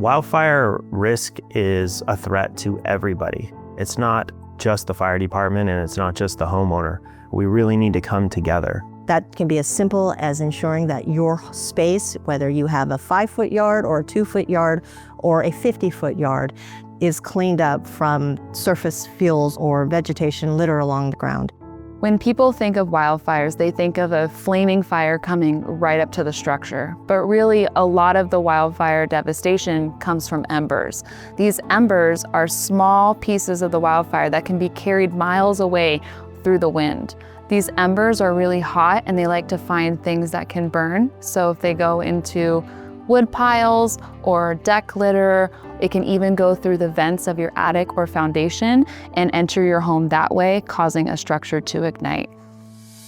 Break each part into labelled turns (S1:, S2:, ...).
S1: Wildfire risk is a threat to everybody. It's not just the fire department and it's not just the homeowner. We really need to come together.
S2: That can be as simple as ensuring that your space, whether you have a 5-foot yard or a 2-foot yard or a 50-foot yard, is cleaned up from surface fuels or vegetation litter along the ground.
S3: When people think of wildfires, they think of a flaming fire coming right up to the structure. But really, a lot of the wildfire devastation comes from embers. These embers are small pieces of the wildfire that can be carried miles away through the wind. These embers are really hot and they like to find things that can burn. So if they go into wood piles or deck litter, it can even go through the vents of your attic or foundation and enter your home that way, causing a structure to ignite.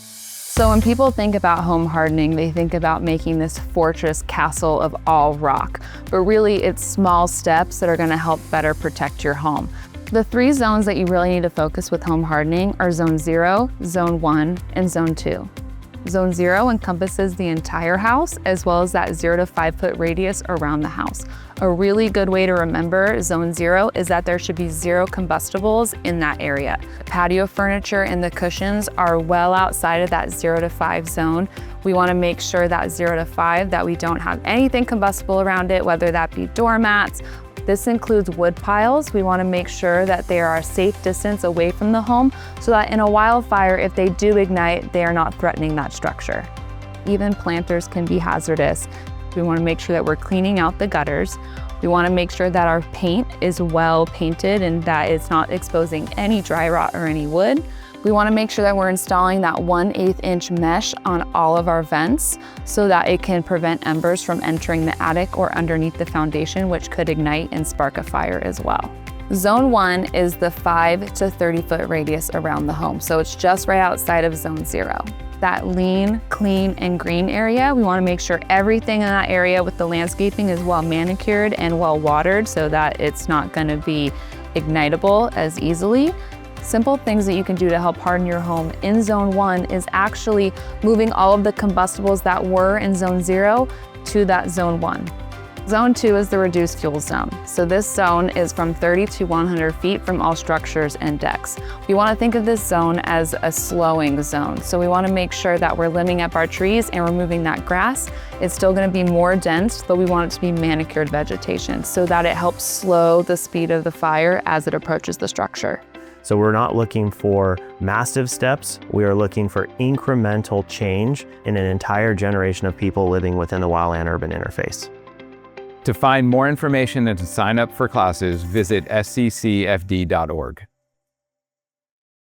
S3: So when people think about home hardening, they think about making this fortress castle of all rock, but really it's small steps that are going to help better protect your home. The 3 zones that you really need to focus with home hardening are Zone 0, Zone 1, and Zone 2. Zone 0 encompasses the entire house, as well as that 0 to 5 foot radius around the house. A really good way to remember Zone 0 is that there should be 0 combustibles in that area. Patio furniture and the cushions are well outside of that 0 to 5 zone. We want to make sure that 0 to 5 that we don't have anything combustible around it, whether that be doormats. This includes wood piles. We want to make sure that they are a safe distance away from the home so that in a wildfire, if they do ignite, they are not threatening that structure. Even planters can be hazardous. We want to make sure that we're cleaning out the gutters. We want to make sure that our paint is well painted and that it's not exposing any dry rot or any wood. We want to make sure that we're installing that 1/8 inch mesh on all of our vents so that it can prevent embers from entering the attic or underneath the foundation, which could ignite and spark a fire as well. Zone 1 is the 5 to 30 foot radius around the home, so it's just right outside of Zone 0. That lean, clean, and green area, we want to make sure everything in that area with the landscaping is well manicured and well watered so that it's not going to be ignitable as easily. Simple things that you can do to help harden your home in Zone 1 is actually moving all of the combustibles that were in Zone 0 to that Zone 1. Zone 2 is the reduced fuel zone. So this zone is from 30 to 100 feet from all structures and decks. We want to think of this zone as a slowing zone. So we want to make sure that we're limbing up our trees and removing that grass. It's still going to be more dense, but we want it to be manicured vegetation so that it helps slow the speed of the fire as it approaches the structure.
S1: So we're not looking for massive steps. We are looking for incremental change in an entire generation of people living within the wildland urban interface.
S4: To find more information and to sign up for classes, visit sccfd.org.